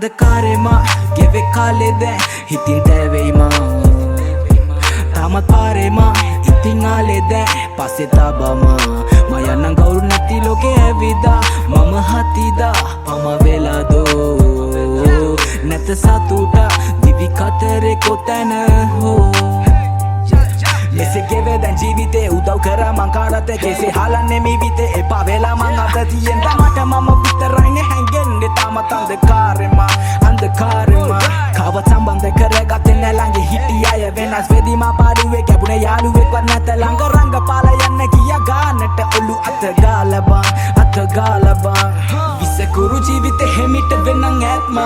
අන්ධකාරෙමා ගෙවෙ කාලෙද හිතින් තැවෙයිමා තාමත් පාරෙමා ඉතින් ආලෙද පස්සෙ තබමා මයන්නං කවුරු නැති ලෝකෙ ඇවිදා මම හතිදා පම වෙලාදෝ නැත සතුට දිවි කතරේ කොතැන හෝ මෙසේ ගෙවේ දැන් ජීවිතේ උදව් කරා මං කාටත් කෙසේ හලන්නේ මිවිතේ එපා වෙලා මං අත තියෙන මට මම විතරයිනේ හැංගෙන්නේ තාමත් අන්ධකාරෙමා කවවත් සම්බන්ධ කරගත්තේ නෑ ළඟ හිටි අය වෙනස් වෙදී මා පාඩුවේ කැපුණේ යාළුවෙක්වත් නැත ළඟ රංගපාල යන්න ගියා ගානට ඔලු අත ගාලා බං විසකුරු ජීවිතේ හැමිට වෙනං ඇත්ම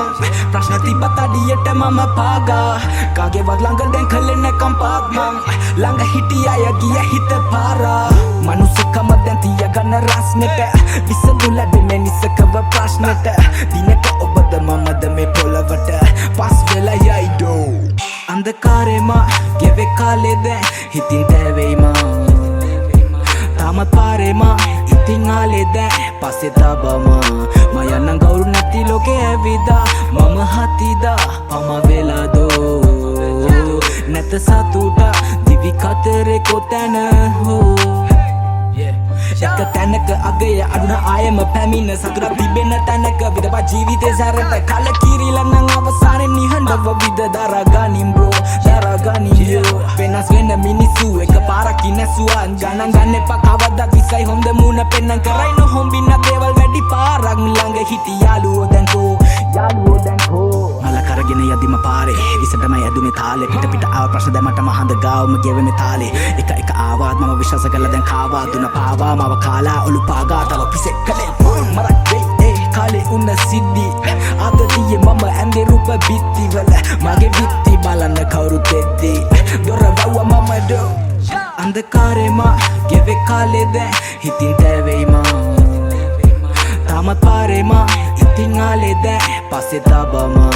ප්‍රශ්න තිබ්බත් අඩියට මම පාගා කාගේවත් ළඟ දැන් කලේ නැකම් පාත් මං ළඟ හිටි අය ගිය හිත පාරා මනුස්සකම දැන් තියගන්න රස්නෙට විසඳුල දෙන්නේ නිසකව ප්‍රශ්නෙට දිනක ඔබද මමද මේ පොළවට පස් වෙලා යයි දෝ අන්ධකාරෙමා ගෙවෙ කාලෙද හිතින් තැවෙයිමා තාමත් පාරෙමා ඉතින් ආලෙද පස්සෙ තබමා මයන්නං කවුරු නැති ලෝකෙ ඇවිදා මම හතිදා පම වෙලාදෝ නැත සතුට දිවි කතරේ කොතැන හෝ එක තැනක අගය අඩුන ආයම පැමිණ සතුරක් තිබෙන තැනක විදපා ජීවිතේ සැරට කලකිරිලා නම් අවසානයේ නිහඬව විද දරාගනින් බ්‍රෝ දරාගනියෝ වෙනස් වෙන මිනිස්සු එක පාරක් ඉනසුවා ගණන් ගන්න එපා කවදාවත් විසයි හොඳ මුණ පෙන්නන් කරයි නොහොම්බින්න දේවල් වැඩි පාරක් ළඟ හිටි යාළුවෝ දැන් කෝ මල කරගෙන යදිම පාරේ විසටමයි ඇදුනේ තාලේ පිට ආව ප්‍රශ්න දැමට මහඳ ගාවම ගෙවෙන්නේ තාලේ එක ආවාත් මම විශ්වාස කළා දැන් කාවා දුන පාවා මව කාලා ඔලු පාගා තව පිසෙක් කලේ මරක් වෙයි කාලේ උන්න සිද්ධි අදතියේ මම ඇඳේ රූප බිත්තිවල මගේ විත්ති බලන්න කවුරු තෙද්දි දොර වව්ව මම දෝ අන්ධකාරෙමා ගෙවෙ කාලෙද හිතින් තැවෙයිමා තාමත් පාරෙමා ඉතින් ආලෙද පස්සෙ තබමා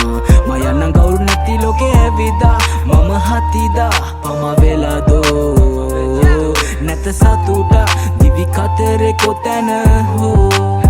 මයන්නං කවුරු නැති ලෝකෙ ඇවිදා මම හතිදා පම වෙලාදෝ නැත සතුට දිවි කතරේ කොතැන හෝ